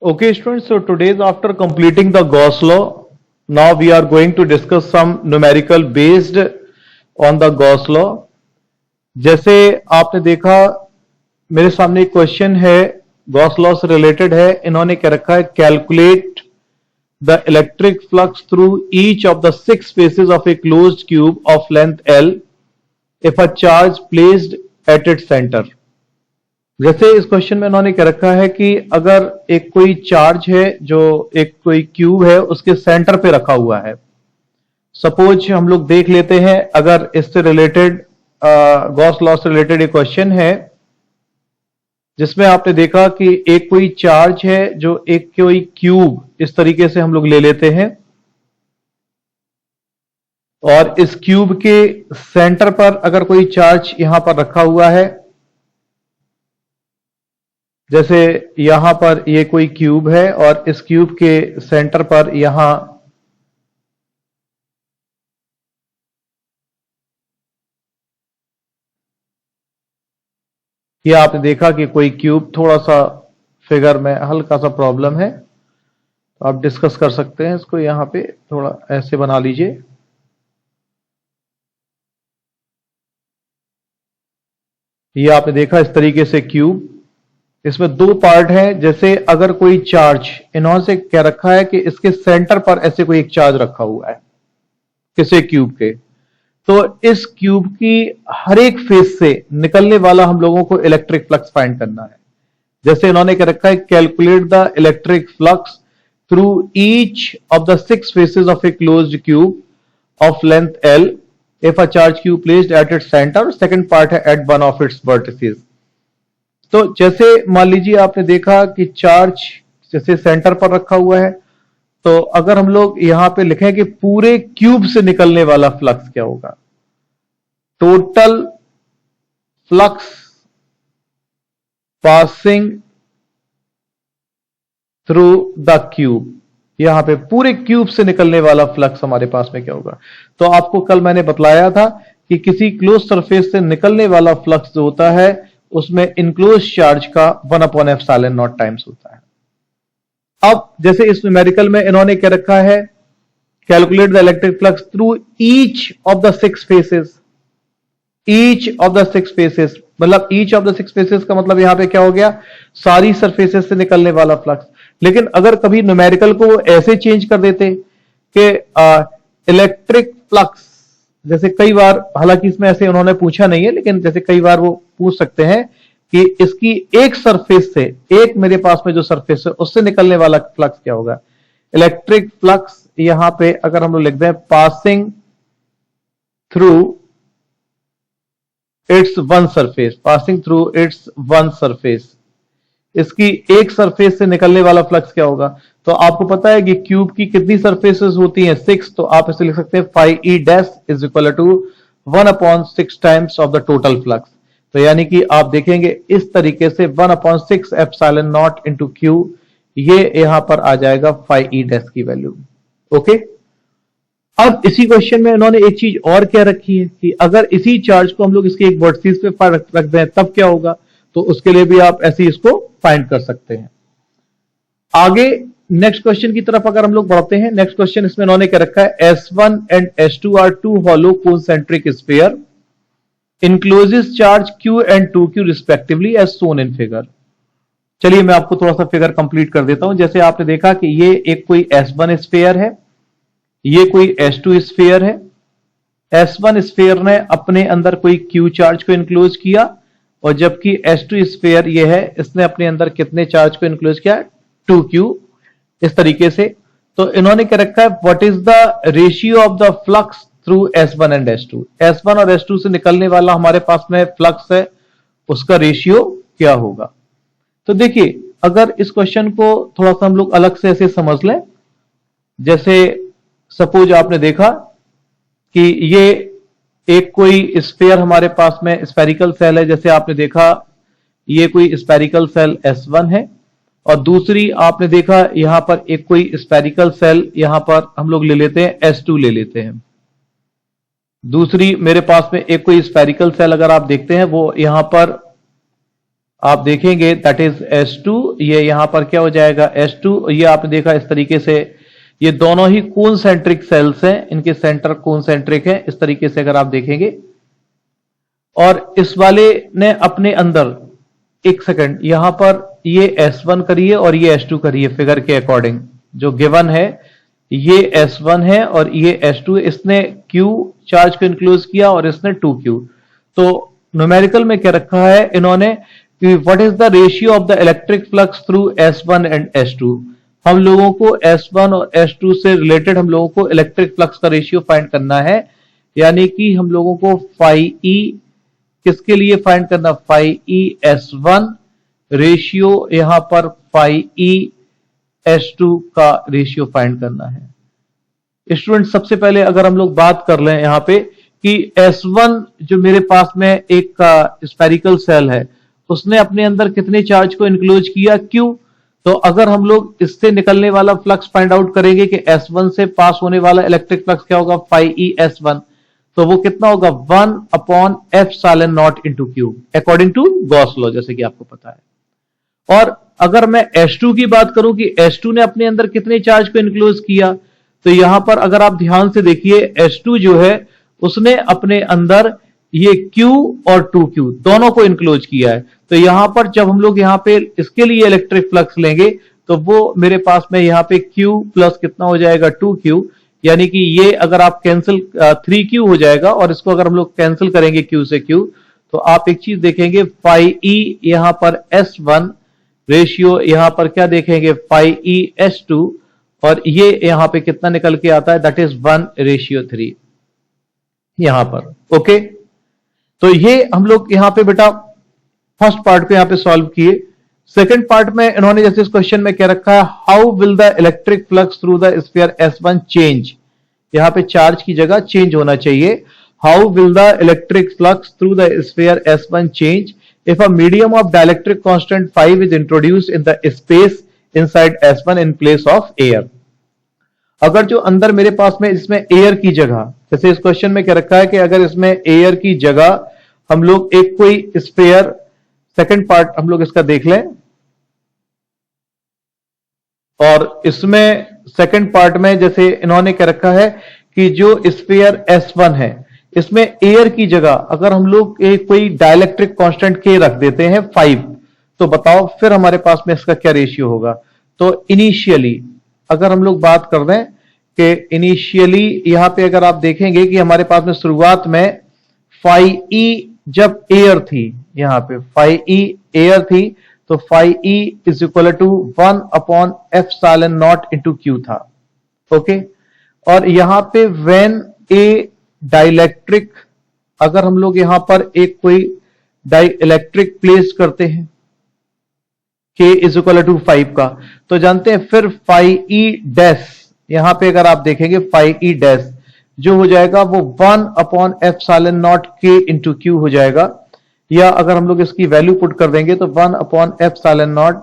Okay, students, so today's after completing the Gauss law, now we are going to discuss some numerical based on the Gauss law. जैसे आपने देखा मेरे सामने एक question है Gauss law से related है. इन्होंने क्या रखा है, calculate the electric flux through each of the 6 faces of a closed cube of length L if a charge placed at its centre. जैसे इस क्वेश्चन में इन्होंने क्या रखा है कि अगर एक कोई चार्ज है जो एक कोई क्यूब है उसके सेंटर पे रखा हुआ है. सपोज हम लोग देख लेते हैं, अगर इससे रिलेटेड गॉस लॉ से रिलेटेड एक क्वेश्चन है जिसमें आपने देखा कि एक कोई चार्ज है जो एक कोई क्यूब इस तरीके से हम लोग ले लेते हैं और इस क्यूब के सेंटर पर अगर कोई चार्ज यहां पर रखा हुआ है, जैसे यहां पर ये कोई क्यूब है और इस क्यूब के सेंटर पर यहां ये आपने देखा कि कोई क्यूब, थोड़ा सा फिगर में हल्का सा प्रॉब्लम है तो आप डिस्कस कर सकते हैं इसको. यहां पे थोड़ा ऐसे बना लीजिए. ये आपने देखा इस तरीके से क्यूब, इसमें 2 पार्ट हैं. जैसे अगर कोई चार्ज, इन्होंने से क्या रखा है कि इसके सेंटर पर ऐसे कोई एक चार्ज रखा हुआ है किसी क्यूब के, तो इस क्यूब की हर एक फेस से निकलने वाला हम लोगों को इलेक्ट्रिक फ्लक्स फाइंड करना है. जैसे इन्होंने क्या रखा है, calculate the electric flux through each of the 6 faces of a closed cube of length L if a charge cube placed at its centre. Second part है at one of its vertices. तो जैसे मान लीजिए आपने देखा कि charge जैसे centre पर रखा हुआ है, तो अगर हम लोग यहां पे लिखें कि पूरे क्यूब से निकलने वाला फ्लक्स क्या होगा, total flux passing through the cube, यहां पे पूरे क्यूब से निकलने वाला फ्लक्स हमारे पास में क्या होगा. तो आपको कल मैंने बतलाया था कि किसी क्लोज सरफेस से निकलने वाला फ्लक्स जो होता है उसमें इनक्लोज चार्ज का 1/ε0 टाइम्स होता है. अब जैसे इस न्यूमेरिकल में इन्होंने क्या रखा है, calculate the electric flux through each of the 6 faces. Each of the 6 faces मतलब ईच ऑफ द 6 फेसेस का मतलब यहां पे क्या हो गया, सारी सरफेसेस से निकलने वाला फ्लक्स. लेकिन अगर कभी न्यूमेरिकल को ऐसे चेंज कर देते कि इलेक्ट्रिक फ्लक्स, जैसे कई बार, हालांकि इसमें ऐसे उन्होंने पूछा नहीं है लेकिन जैसे कई बार वो पूछ सकते हैं कि इसकी एक सरफेस से, एक मेरे पास में जो सरफेस है उससे निकलने वाला फ्लक्स क्या होगा. इलेक्ट्रिक फ्लक्स यहां पे अगर हम लोग लिख दें passing through it's one surface, passing through it's one surface, इसकी एक सरफेस से निकलने वाला फ्लक्स क्या होगा. तो आपको पता है कि क्यूब की कितनी सरफेसेस होती हैं, 6. तो आप इसे लिख सकते हैं phi E dash is equal to 1/6 times of the total flux. तो यानी कि आप देखेंगे इस तरीके से 1/6ε0 इंटू क्यू, ये यहां पर आ जाएगा phi E dash की वैल्यू. ओके. अब इसी क्वेश्चन में इन्होंने एक चीज और क्या रखी है कि अगर इसी चार्ज को हम लोग इसके एक वर्टिस पे रख दें तब क्या होगा. तो उसके लिए भी आप ऐसे इसको फाइंड कर सकते हैं. आगे नेक्स्ट क्वेश्चन की तरफ अगर हम लोग बढ़ते हैं, नेक्स्ट क्वेश्चन इसमें इन्होंने क्या रखा है, S1 and S2 are 2 hollow concentric sphere encloses charge Q and 2Q respectively as shown in figure. चलिए मैं आपको थोड़ा सा फिगर कंप्लीट कर देता हूं. जैसे आपने देखा कि ये एक कोई S1 स्फीयर है, ये कोई S2 स्फीयर है. S1 स्फीयर ने अपने अंदर कोई Q चार्ज को इंक्लोज किया और जबकि S2 स्फीयर ये है, इसने अपने अंदर कितने चार्ज को इंक्लोज किया, 2Q. इस तरीके से तो इन्होंने क्या रखा है, what is the ratio of the flux through S1 and S2. S1 और S2 से निकलने वाला हमारे पास में फ्लक्स है, उसका रेशियो क्या होगा. तो देखिए अगर इस क्वेश्चन को थोड़ा सा हम लोग अलग से ऐसे समझ लें, जैसे सपोज आपने देखा कि ये एक कोई स्फीयर हमारे पास में स्फेरिकल सेल है. जैसे आपने देखा ये कोई स्फेरिकल सेल S1 है और दूसरी आपने देखा यहां पर एक कोई स्फेरिकल सेल, यहां पर हम लोग ले लेते हैं S2 ले लेते हैं. दूसरी मेरे पास में एक कोई स्फेरिकल सेल अगर आप देखते हैं वो यहां पर आप देखेंगे दैट इज S2, ये यहां पर क्या हो जाएगा S2, ये आपने देखा इस तरीके से, ये दोनों ही कॉन्सेंट्रिक सेल्स हैं, इनके सेंटर कॉन्सेंट्रिक हैं, इस तरीके से अगर आप देखेंगे। और इस वाले ने अपने अंदर, एक सेकंड, यहां पर ये S1 करिए और ये S2 करिए फिगर के अकॉर्डिंग, जो गिवन है ये S1 है और ये S2, इसने Q चार्ज को इंक्लोज किया और इसने 2Q। तो न्यूमेरिकल में क्या रखा है इन्होंने कि what is the ratio of the electric flux through S1 and S2। हम लोगों को S1 और S2 से रिलेटेड हम लोगों को इलेक्ट्रिक फ्लक्स का रेशियो फाइंड करना है, यानी कि हम लोगों को फाई ई किसके लिए फाइंड करना, फाई ई S1 रेशियो यहां पर फाई ई S2 का रेशियो फाइंड करना है। स्टूडेंट सबसे पहले अगर हम लोग बात कर लें यहां पे कि S1 जो मेरे पास में एक स्फेरिकल सेल है, उसने अपने अंदर कितने चार्ज को इंक्लोज किया, Q। तो अगर हम लोग इससे निकलने वाला फ्लक्स फाइंड आउट करेंगे कि S1 से पास होने वाला इलेक्ट्रिक फ्लक्स क्या होगा, फाई ई S1, तो वो कितना होगा 1/ε0 into Q, according to Gauss law, जैसे कि आपको पता है। और अगर मैं S2 की बात करूं कि S2 ने अपने अंदर कितने चार्ज को इंक्लोज किया, तो यहां पर अगर आप ध्यान से देखिए S2 जो है उसने अपने अंदर ये Q और 2Q दोनों को इंक्लोज किया है। तो यहां पर जब हम लोग यहां पे इसके लिए इलेक्ट्रिक फ्लक्स लेंगे तो वो मेरे पास में यहां पे Q प्लस कितना हो जाएगा 2Q, यानी कि ये अगर आप कैंसिल 3Q हो जाएगा, और इसको अगर हम लोग कैंसिल करेंगे Q से Q, तो आप एक चीज देखेंगे फाई ई यहां पर S1 रेशियो यहां पर क्या देखेंगे फाई ई S2, और ये यहां पे कितना निकल के आता है, दैट इज 1:3 यहां पर। ओके, तो ये हम लोग यहां पे बेटा फर्स्ट पार्ट को यहां पे सॉल्व किए। सेकंड पार्ट में इन्होंने जैसे इस क्वेश्चन में क्या रखा है, how will the electric flux through the sphere S1 change, यहां पे चार्ज की जगह चेंज होना चाहिए। How will the electric flux through the sphere S1 change if a medium of dielectric constant 5 is introduced in the space inside S1 in place of air। अगर जो अंदर मेरे पास में इसमें एयर की जगह, जैसे इस क्वेश्चन में क्या रखा है कि अगर इसमें एयर की जगह हम लोग एक कोई स्फीयर, सेकंड पार्ट हम लोग इसका देख लें, और इसमें सेकंड पार्ट में जैसे इन्होंने क्या रखा है कि जो स्फीयर S1 है इसमें एयर की जगह अगर हम लोग एक कोई डाइलेक्ट्रिक कांस्टेंट के रख देते हैं 5, तो बताओ फिर हमारे पास में इसका क्या रेशियो होगा। तो इनिशियली अगर हम लोग बात कर दें कि इनिशियली यहां पे अगर आप देखेंगे कि हमारे पास में शुरुआत में फाई ई जब एयर थी, यहां पे फाई ई एयर थी, तो phi E is equal to 1/ε0 into Q था। ओके, और यहां पे व्हेन ए डाइलेक्ट्रिक, अगर हम लोग यहां पर एक कोई डाइलेक्ट्रिक प्लेस करते हैं K इज इक्वल टू 5 का, तो जानते हैं फिर फाई ई डैश, यहां पे अगर आप देखेंगे फाई ई डैश जो हो जाएगा वो 1/ε0 K इंटू Q हो जाएगा, या अगर हम लोग इसकी वैल्यू पुट कर देंगे तो 1/ε0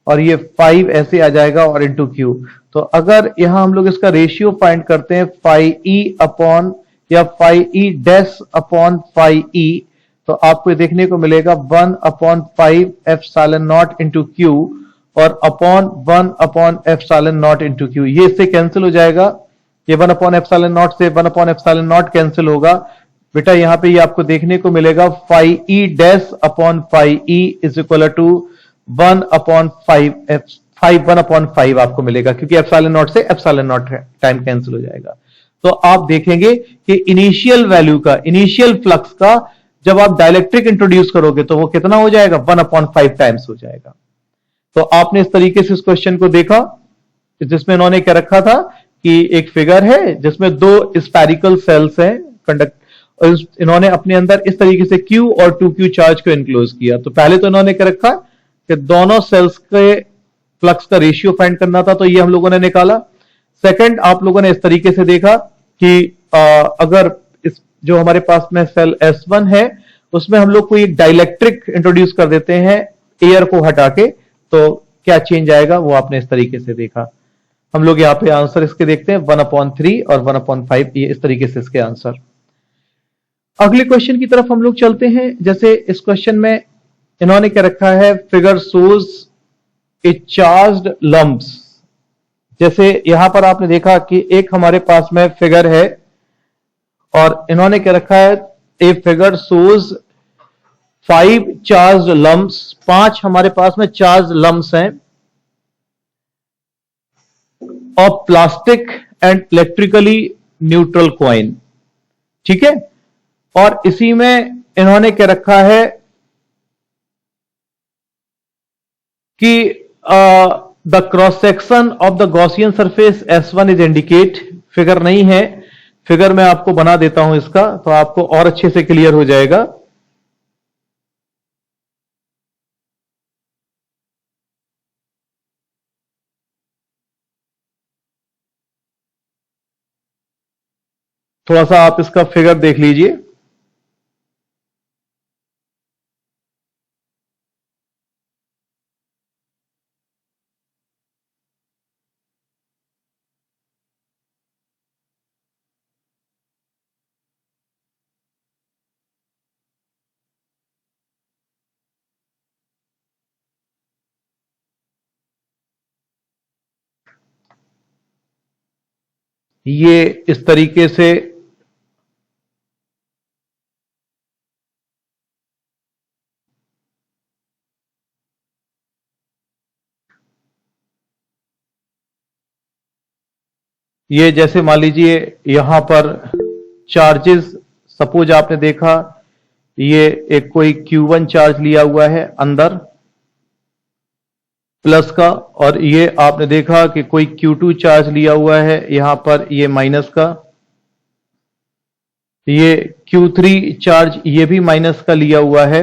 और ये 5 ऐसे आ जाएगा और इंटू Q। तो अगर यहां हम लोग इसका रेशियो फाइंड करते हैं फाई ई अपॉन या phi E dash upon phi E, तो आपको देखने को मिलेगा 1/5ε0 इंटू Q और अपॉन 1/ε0 इंटू Q, ये इससे कैंसिल हो जाएगा, ये 1/ε0 से 1/ε0 कैंसिल होगा बेटा। यहां पे ये आपको देखने को मिलेगा phi E dash upon phi E is equal to 1/5 आपको मिलेगा, क्योंकि ε0 से ε0 टाइम कैंसिल हो जाएगा। तो आप देखेंगे कि इनिशियल वैल्यू का, इनिशियल फ्लक्स का जब आप डाइलेक्ट्रिक इंट्रोड्यूस करोगे तो वो कितना हो जाएगा 1/5 टाइम्स हो जाएगा। तो आपने इस तरीके से इस क्वेश्चन को देखा, जिसमें इन्होंने क्या रखा था कि एक फिगर है जिसमें दो स्फेरिकल सेल्स हैं कंडक्ट, और इन्होंने अपने अंदर इस तरीके से Q और 2Q चार्ज को इनक्लोज किया। तो पहले तो इन्होंने क्या रखा कि दोनों सेल्स के फ्लक्स का रेशियो फाइंड करना था, तो ये हम लोगों ने निकाला। सेकंड आप लोगों ने इस तरीके से देखा कि अगर इस जो हमारे पास में सेल S1 है उसमें हम लोग कोई डाइलेक्ट्रिक इंट्रोड्यूस कर देते हैं एयर को हटा के, तो क्या चेंज आएगा वो आपने इस तरीके से देखा। हम लोग यहाँ पे आंसर इसके देखते हैं 1/3 और 1/5, ये इस तरीके से इसके आंसर। अगले क्वेश्चन की तरफ हम लोग चलते हैं। जैसे इस क्वेश्चन में इन्होंने क्या रखा है, फिगर शोज ए चार्ज्ड लम्प्स। जैसे यहां पर आपने देखा कि एक हमारे पास में फिगर है और इन्होंने क्या रखा है, a figure shows 5 charge lumps, 5 हमारे पास में चार्ज लम्प्स हैं of plastic and electrically neutral coin. ठीक है, और इसी में इन्होंने क्या रखा है कि the cross section of the Gaussian surface S1 is indicate. Figure नहीं है, फिगर मैं आपको बना देता हूं इसका, तो आपको और अच्छे से क्लियर हो जाएगा। थोड़ा सा आप इसका फिगर देख लीजिए। ये इस तरीके से ये जैसे मान लीजिए यहां पर चार्जेस, सपोज आपने देखा ये एक कोई Q1 चार्ज लिया हुआ है अंदर प्लस का, और ये आपने देखा कि कोई Q2 चार्ज लिया हुआ है यहां पर ये माइनस का, ये Q3 चार्ज ये भी माइनस का लिया हुआ है,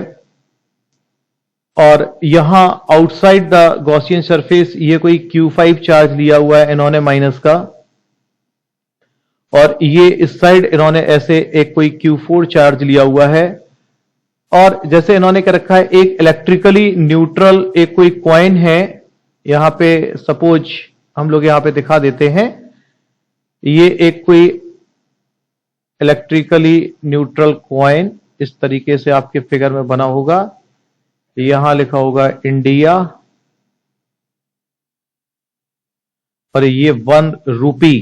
और यहां आउटसाइड द गॉसियन सरफेस ये कोई Q5 चार्ज लिया हुआ है इन्होंने माइनस का, और ये इस साइड इन्होंने ऐसे एक कोई Q4 चार्ज लिया हुआ है। और जैसे इन्होंने क्या रखा है, एक इलेक्ट्रिकली न्यूट्रल एक कोई कॉइन है यहां पे, सपोज हम लोग यहां पे दिखा देते हैं, ये एक कोई इलेक्ट्रिकली न्यूट्रल कॉइन इस तरीके से आपके फिगर में बना होगा, यहां लिखा होगा इंडिया, और ये 1 रूपी,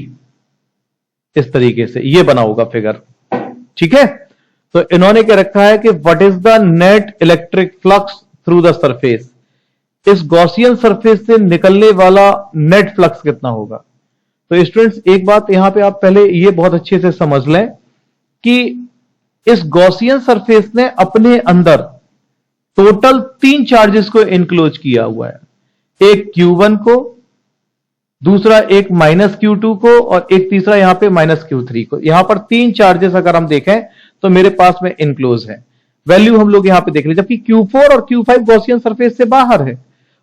इस तरीके से ये बना होगा फिगर। ठीक है, तो इन्होंने क्या रखा है कि what is the net electric flux through the surface, इस गॉसियन सरफेस से निकलने वाला नेट फ्लक्स कितना होगा। तो स्टूडेंट्स एक बात यहां पे आप पहले ये बहुत अच्छे से समझ लें कि इस गॉसियन सरफेस ने अपने अंदर टोटल 3 चार्जेस को इनक्लोज किया हुआ है, एक Q1 को, दूसरा एक -Q2 को, और एक तीसरा यहां पे -Q3 को। यहां पर 3 चार्जेस अगर हम देखें तो मेरे पास में इनक्लोज है, वैल्यू हम लोग यहां पे देख ले, जबकि Q4 और Q5 गॉसियन सरफेस से बाहर है।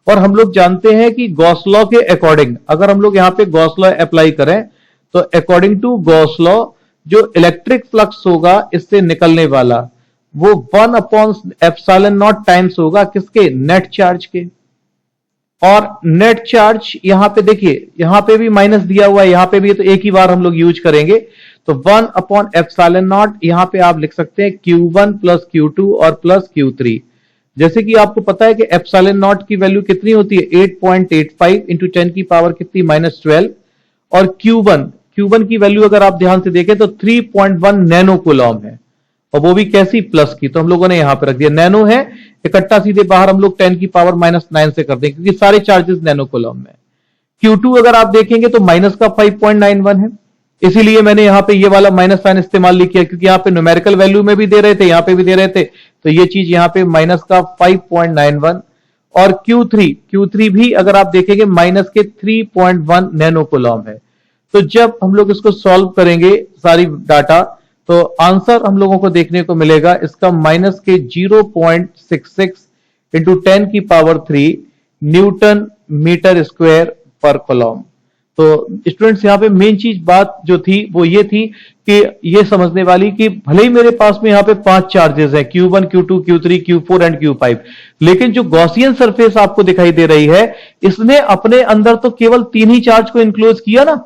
और हम लोग जानते हैं कि गॉस लॉ के अकॉर्डिंग अगर हम लोग यहां पे गॉस लॉ अप्लाई करें तो अकॉर्डिंग टू गॉस लॉ जो इलेक्ट्रिक फ्लक्स होगा इससे निकलने वाला वो 1/ε0 टाइम्स होगा किसके, नेट चार्ज के। और नेट चार्ज यहां पे देखिए, यहां पे भी माइनस दिया हुआ है, यहां पे भी, तो एक ही बार हम लोग यूज करेंगे, तो 1/ε0 यहां पे आप लिख सकते हैं Q1 प्लस Q2 और प्लस Q3। जैसे कि आपको पता है कि ε0 की वैल्यू कितनी होती है, 8.85 इंटू 10 की पावर कितनी, -12, और Q1 की वैल्यू अगर आप ध्यान से देखें तो 3.1 नैनो कूलॉम है, और वो भी कैसी, प्लस की, तो हम लोगों ने यहां पर रख दिया, नैनो है, इकट्ठा सीधे बाहर हम लोग 10 की पावर -9 से कर देंगे क्योंकि सारे चार्जेस नैनो कूलॉम में। Q2 अगर आप देखेंगे तो माइनस का 5.91 है, इसीलिए मैंने यहां पे ये वाला माइनस साइन इस्तेमाल नहीं किया, क्योंकि यहां पे न्यूमेरिकल वैल्यू में भी दे रहे थे, यहां पे भी दे रहे थे, तो ये चीज यहां पे माइनस का 5.91। और Q3 भी अगर आप देखेंगे माइनस के 3.1 नैनो कूलॉम है। तो जब हम लोग इसको सॉल्व करेंगे सारी डाटा तो आंसर हम लोगों को देखने को मिलेगा इसका माइनस के 0.66 इंटू 10 की पावर 3 न्यूटन मीटर स्क्वायर पर कूलॉम। तो स्टूडेंट्स यहां पे मेन चीज बात जो थी वो ये थी कि ये समझने वाली कि भले ही मेरे पास में यहां पे 5 चार्जेस हैं, Q1 Q2 Q3 Q4 and Q5, लेकिन जो गॉसियन सरफेस आपको दिखाई दे रही है इसने अपने अंदर तो केवल 3 ही चार्ज को इंक्लोज किया ना।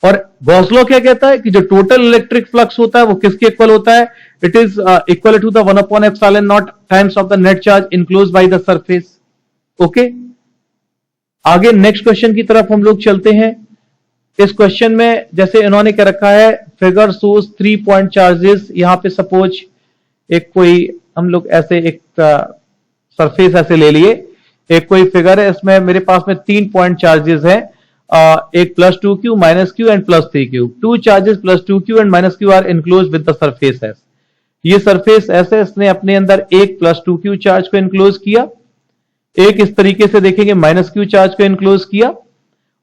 और गॉस लॉ क्या कहता है कि जो टोटल इलेक्ट्रिक फ्लक्स होता है वो किसके इक्वल होता है, It is equal to the 1 upon epsilon naught times of the net charge enclosed by the surface. Okay? आगे नेक्स्ट क्वेश्चन की तरफ हम लोग चलते हैं। इस क्वेश्चन में जैसे इन्होंने क्या रखा है, फिगर शोज 3 पॉइंट चार्जेस। यहां पे सपोज एक कोई हम लोग ऐसे एक सरफेस ऐसे ले लिए, एक कोई फिगर है, इसमें मेरे पास में 3 पॉइंट चार्जेस है, एक +2q -q and +3q। 2 charges +2q and -q are enclose with the surface S. ये सरफेस ऐसे इसने अपने अंदर एक +2q चार्ज को इनक्लोज किया, एक इस तरीके से देखेंगे -q चार्ज को इनक्लोज किया,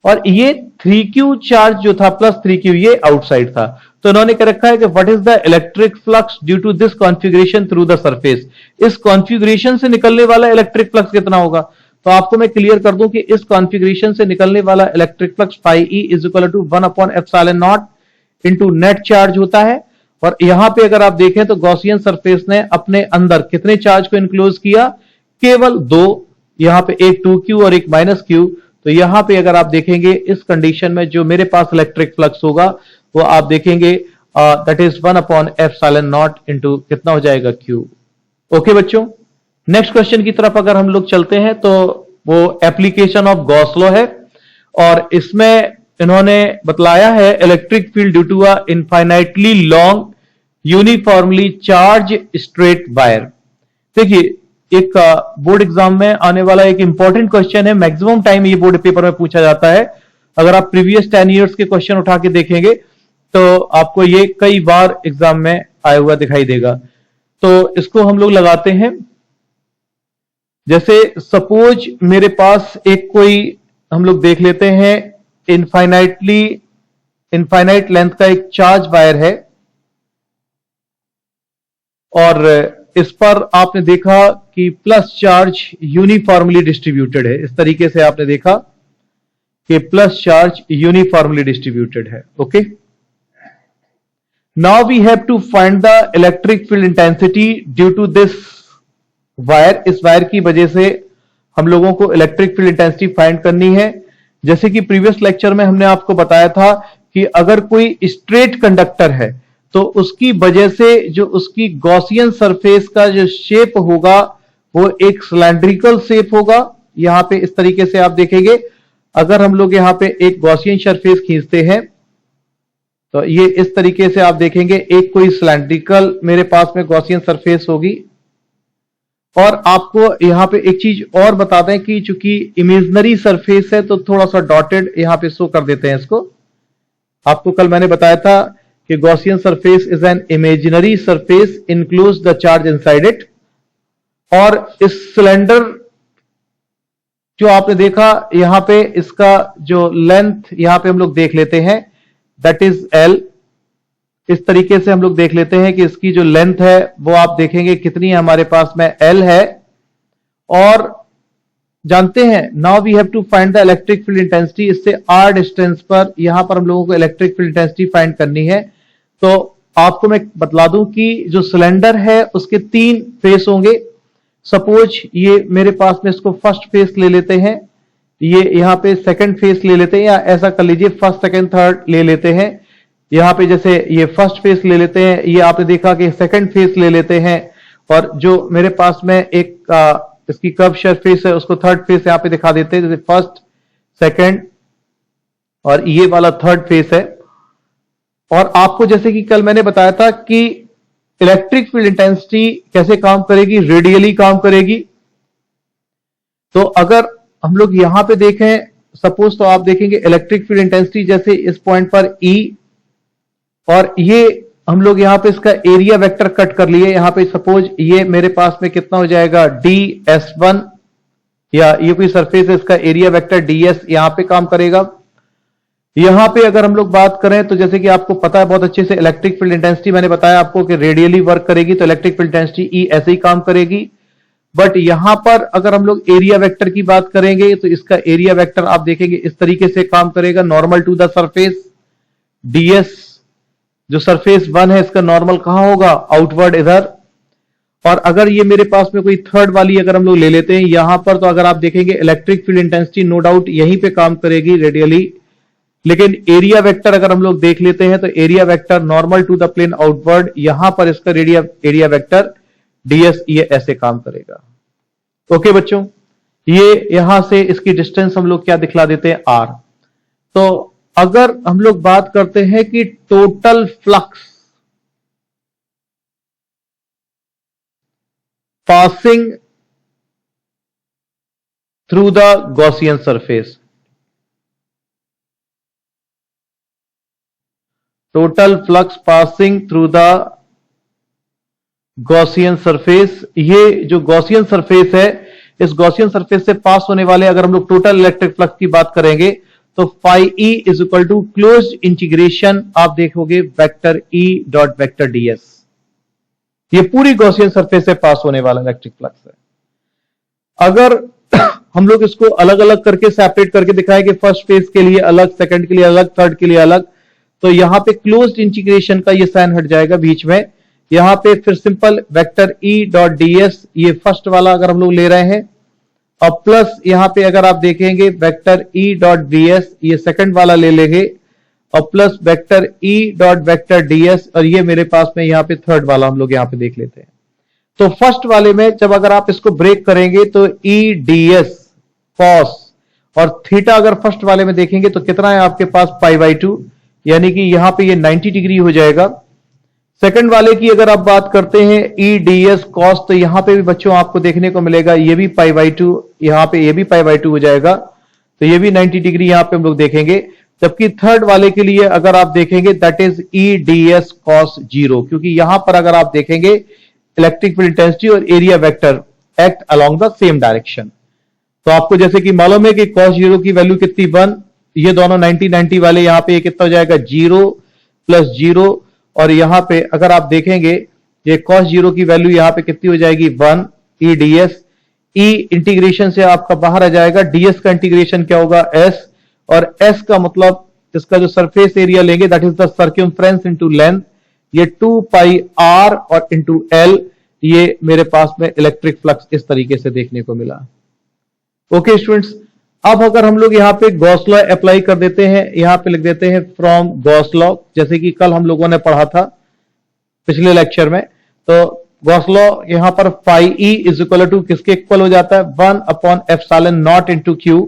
और ये 3q चार्ज जो था +3q ये आउटसाइड था। तो इन्होंने क्या रखा है कि what is the electric flux due to this configuration through the surface. इस कॉन्फ़िगरेशन से निकलने वाला इलेक्ट्रिक फ्लक्स कितना होगा। तो आपको मैं क्लियर कर दूं कि इस कॉन्फ़िगरेशन से निकलने वाला electric flux phi e is equal to 1 upon epsilon not into net charge होता है। और यहां पे अगर आप देखें तो गॉसियन सरफेस ने अपने अंदर कितने चार्ज को इनक्लोज किया, केवल 2। यहां पे एक 2q और एक -q। तो यहां पे अगर आप देखेंगे इस कंडीशन में जो मेरे पास इलेक्ट्रिक फ्लक्स होगा वो आप देखेंगे that is 1 upon epsilon not into कितना हो जाएगा, q। ओके बच्चों, नेक्स्ट क्वेश्चन की तरफ अगर हम लोग चलते हैं तो वो एप्लीकेशन ऑफ गॉस लॉ है, और इसमें इन्होंने बतलाया है electric field due to a infinitely long uniformly charge straight wire. देखिए एक बोर्ड एग्जाम में आने वाला एक इंपॉर्टेंट क्वेश्चन है, मैक्सिमम टाइम ये बोर्ड पेपर में पूछा जाता है। अगर आप प्रीवियस 10 इयर्स के क्वेश्चन उठा के देखेंगे तो आपको ये कई बार एग्जाम में आया हुआ दिखाई देगा। तो इसको हम लोग लगाते हैं। जैसे सपोज मेरे पास एक कोई हम लोग देख लेते हैं इनफाइनाइट लेंथ का एक चार्ज वायर है, और इस पर आपने देखा कि प्लस चार्ज यूनिफॉर्मली डिस्ट्रीब्यूटेड है। इस तरीके से आपने देखा कि प्लस चार्ज यूनिफॉर्मली डिस्ट्रीब्यूटेड है। Okay, now we have to find the electric field intensity due to this wire. इस वायर की वजह से हम लोगों को इलेक्ट्रिक फील्ड इंटेंसिटी फाइंड करनी है। जैसे कि प्रीवियस लेक्चर में हमने आपको बताया था कि अगर कोई स्ट्रेट कंडक्टर है तो उसकी वजह से जो उसकी गॉसियन सरफेस का जो शेप होगा वो एक सिलेंड्रिकल शेप होगा। यहां पे इस तरीके से आप देखेंगे, अगर हम लोग यहां पे एक गॉसियन सरफेस खींचते हैं तो ये इस तरीके से आप देखेंगे एक कोई सिलेंड्रिकल मेरे पास में गॉसियन सरफेस होगी। और आपको यहां पे एक चीज और बता दें कि चूंकि इमेजिनरी सरफेस है तो थोड़ा सा डॉटेड यहां पे शो कर देते हैं इसको। आपको कल मैंने बताया था कि Gaussian surface is an imaginary surface इनक्लूज the charge inside it. और इस सिलेंडर जो आपने देखा यहां पे इसका जो लेंथ यहां पे हम लोग देख लेते हैं दैट इज एल। इस तरीके से हम लोग देख लेते हैं कि इसकी जो लेंथ है वो आप देखेंगे कितनी है हमारे पास में, एल है। और जानते हैं now we have to find the electric field intensity. इससे आर डिस्टेंस पर यहां पर हम लोगों को इलेक्ट्रिक फील्ड इंटेंसिटी फाइंड करनी है। तो आपको मैं बतला दूं कि जो सिलेंडर है उसके 3 फेस होंगे। सपोज ये मेरे पास में इसको फर्स्ट फेस ले लेते हैं, ये यहां पे सेकंड फेस ले लेते हैं, या ऐसा कर लीजिए फर्स्ट सेकंड थर्ड ले लेते हैं। यहां पे जैसे ये फर्स्ट फेस ले लेते हैं, ये आपने देखा कि सेकंड फेस ले लेते हैं, और जो मेरे पास में एक इसकी कर्व सरफेस है उसको थर्ड फेस यहां पे दिखा देते हैं, जैसे फर्स्ट सेकंड और ये वाला थर्ड फेस है। और आपको जैसे कि कल मैंने बताया था कि इलेक्ट्रिक फील्ड इंटेंसिटी कैसे काम करेगी, रेडियली काम करेगी। तो अगर हम लोग यहां पे देखें सपोज, तो आप देखेंगे इलेक्ट्रिक फील्ड इंटेंसिटी जैसे इस पॉइंट पर E, और ये हम लोग यहां पे इसका एरिया वेक्टर कट कर लिए। यहां पे सपोज ये मेरे पास में कितना हो जाएगा ds1, या ये कोई सरफेस है इसका एरिया वेक्टर ds यहां पे काम करेगा। यहां पे अगर हम लोग बात करें तो जैसे कि आपको पता है बहुत अच्छे से इलेक्ट्रिक फील्ड इंटेंसिटी मैंने बताया आपको कि रेडियली वर्क करेगी, तो इलेक्ट्रिक फील्ड इंटेंसिटी E ऐसे ही काम करेगी। बट यहां पर अगर हम लोग एरिया वेक्टर की बात करेंगे तो इसका एरिया वेक्टर आप देखेंगे इस तरीके से काम करेगा, normal to the surface ds। जो सरफेस 1 है इसका नॉर्मल कहां होगा, आउटवर्ड इधर। और अगर ये मेरे पास में कोई थर्ड वाली अगर हम लोग ले लेते हैं यहां पर, तो अगर आप देखेंगे electric field intensity no doubt यहीं पे काम करेगी रेडियली, लेकिन एरिया वेक्टर अगर हम लोग देख लेते हैं तो area vector normal to the plane outward, यहां पर इसका एरिया वेक्टर ds ये ऐसे काम करेगा। ओके बच्चों, ये यहां से इसकी डिस्टेंस हम लोग क्या दिखला देते हैं, r। तो अगर हम लोग बात करते हैं कि total flux passing through the Gaussian surface, total flux passing through the Gaussian surface, ये जो गॉसियन सरफेस है, इस गॉसियन सरफेस से पास होने वाले अगर हम लोग टोटल इलेक्ट्रिक फ्लक्स की बात करेंगे तो phi E is equal to close integration, आप देखोगे vector E dot vector ds। ये पूरी गॉसियन सरफेस से पास होने वाला इलेक्ट्रिक फ्लक्स है। अगर हम लोग इसको अलग अलग करके सेपरेट करके दिखाएं कि फर्स्ट फेज के लिए अलग, सेकंड के लिए अलग, थर्ड के लिए अलग, तो यहां पे क्लोज्ड इंटीग्रेशन का ये साइन हट जाएगा बीच में, यहां पे फिर simple vector E dot ds, ये फर्स्ट वाला अगर हम लोग ले रहे हैं, और प्लस यहां पे अगर आप देखेंगे वेक्टर ई डॉट ds, ये सेकंड वाला ले लेंगे, और plus vector E dot vector ds, और ये मेरे पास में यहां पे थर्ड वाला हम लोग यहां पे देख लेते हैं। तो फर्स्ट वाले में जब अगर आप इसको ब्रेक करेंगे तो ई ds कॉस और थीटा अगर फर्स्ट वाले में देखेंगे तो कितना है आपके पास π/2, यानी कि यहां पे ये 90 डिग्री हो जाएगा। सेकंड वाले की अगर आप बात करते हैं ई ds कॉस, तो यहां पे भी बच्चों आपको देखने को मिलेगा ये भी π/2, यहां पे ये भी π/2 हो जाएगा, तो ये भी 90 डिग्री यहां पे हम लोग देखेंगे। जबकि थर्ड वाले के लिए अगर आप देखेंगे that is E ds cos 0, क्योंकि यहां पर अगर आप देखेंगे इलेक्ट्रिक फील्ड इंटेंसिटी और area vector act along the same direction. तो आपको जैसे कि मालूम है कि cos 0 की वैल्यू कितनी 1, ये दोनों 90 वाले यहां पे ये कितना हो जाएगा 0 + 0, और यहां पे अगर आप देखेंगे ये cos 0 की वैल्यू यहां पे कितनी हो जाएगी 1 ई ds, ई इंटीग्रेशन से आपका बाहर आ जाएगा, ds का इंटीग्रेशन क्या होगा s, और s का मतलब इसका जो सरफेस एरिया लेंगे that is the circumference into length, ये 2 पाई r और इनटू l, ये मेरे पास में इलेक्ट्रिक फ्लक्स इस तरीके से देखने को मिला। ओके स्टूडेंट्स, अब अगर हम लोग यहाँ पे गॉस लॉ अप्लाई कर देते हैं, यहां पे लिख देते हैं फ्रॉम गॉस लॉ, जैसे कि कल हम लोगों ने पढ़ा था पिछले लेक्चर में। तो गॉस लॉ यहां पर phi E is equal to किसके इक्वल हो जाता है 1/ε0 इंटू क्यू,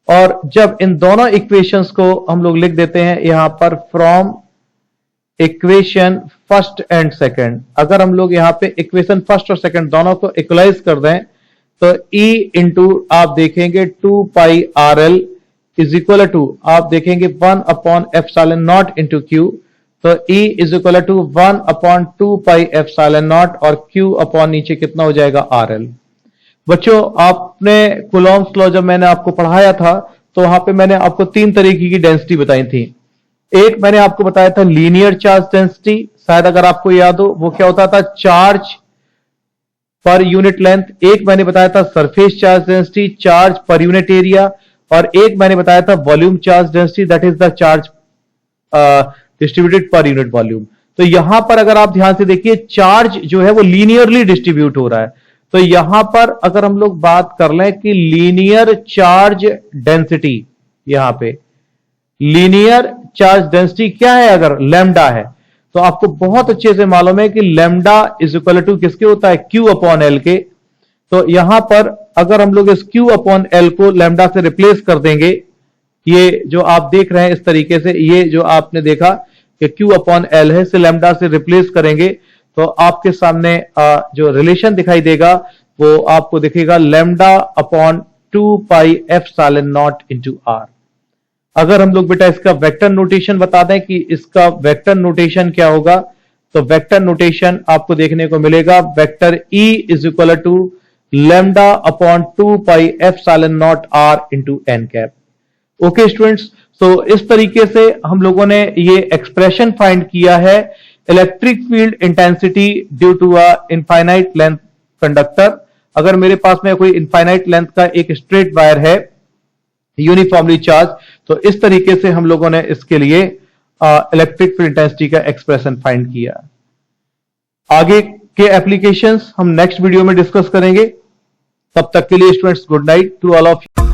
और जब इन दोनों इक्वेशंस को हम लोग लिख देते हैं यहां पर from equation first and second, अगर हम लोग यहां पे इक्वेशन फर्स्ट और सेकंड दोनों को इक्वलाइज कर दें तो E इंटू आप देखेंगे 2 पाई RL इज इक्वल टू आप देखेंगे 1/ε0 इंटू क्यू, तो E इज इक्वल टू 1/2 पाई ε0 और Q अपॉन नीचे कितना हो जाएगा RL। बच्चों आपने कूलॉम्स लॉ जब मैंने आपको पढ़ाया था तो वहां पे मैंने आपको 3 तरीके की डेंसिटी बताई थी। एक मैंने आपको बताया था लीनियर चार्ज डेंसिटी, शायद अगर आपको याद हो वो क्या होता था चार्ज पर यूनिट लेंथ, एक मैंने बताया था surface charge density charge per unit area, और एक मैंने बताया था volume charge density that is the charge distributed per unit volume. तो यहां पर अगर आप ध्यान से देखिए चार्ज जो है वो लीनियरली डिस्ट्रीब्यूट हो रहा है, तो यहां पर अगर हम लोग बात कर लें कि लीनियर चार्ज डेंसिटी, यहां पे लीनियर चार्ज डेंसिटी क्या है अगर लैम्डा है, तो आपको बहुत अच्छे से मालूम है कि लैम्डा इज इक्वल टू किसके होता है Q अपॉन L के। तो यहां पर अगर हम लोग इस Q अपॉन L को लैम्डा से रिप्लेस कर देंगे, ये जो आप देख रहे हैं इस तरीके से, ये जो आपने देखा कि Q अपॉन L है, इसे लैम्डा से रिप्लेस करेंगे तो आपके सामने जो रिलेशन दिखाई देगा वो आपको दिखेगा lambda upon 2 pi ε0 into r। अगर हम लोग बेटा इसका वेक्टर नोटेशन बता दें कि इसका वेक्टर नोटेशन क्या होगा, तो वेक्टर नोटेशन आपको देखने को मिलेगा vector E is equal to lambda upon 2 pi ε0 r into n cap. Okay students, तो इस तरीके से हम लोगों ने ये एक्सप्रेशन फाइंड किया है electric field intensity due to a infinite length conductor. अगर मेरे पास में कोई इनफाइनाइट लेंथ का एक स्ट्रेट वायर है यूनिफॉर्मली चार्ज, तो इस तरीके से हम लोगों ने इसके लिए इलेक्ट्रिक फील्ड इंटेंसिटी का एक्सप्रेशन फाइंड किया। आगे के एप्लीकेशंस हम नेक्स्ट वीडियो में डिस्कस करेंगे। तब तक के लिए students good night to all of you.